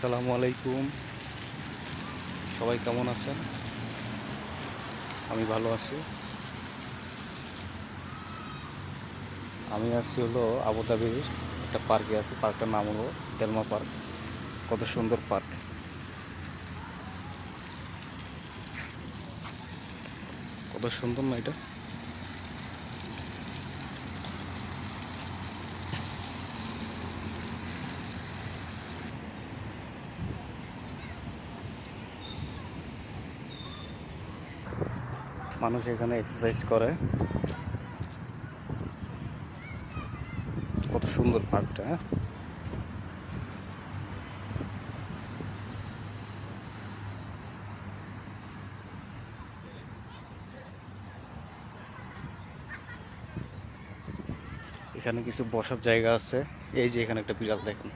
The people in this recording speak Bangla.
আসসালামু আলাইকুম। সবাই কেমন আছেন? আমি ভালো আছি। আমি আছি হলো আবুধাবির একটা পার্কে আছি। পার্কটার নাম হলো তেলমা পার্ক। কত সুন্দর পার্ক, কত সুন্দর না এটা? মানুষ এখানে এক্সারসাইজ করে। কত সুন্দর পার্কটা, হ্যাঁ? এখানে কিছু বসার জায়গা আছে। এই যে এখানে একটা বিড়াল দেখেন।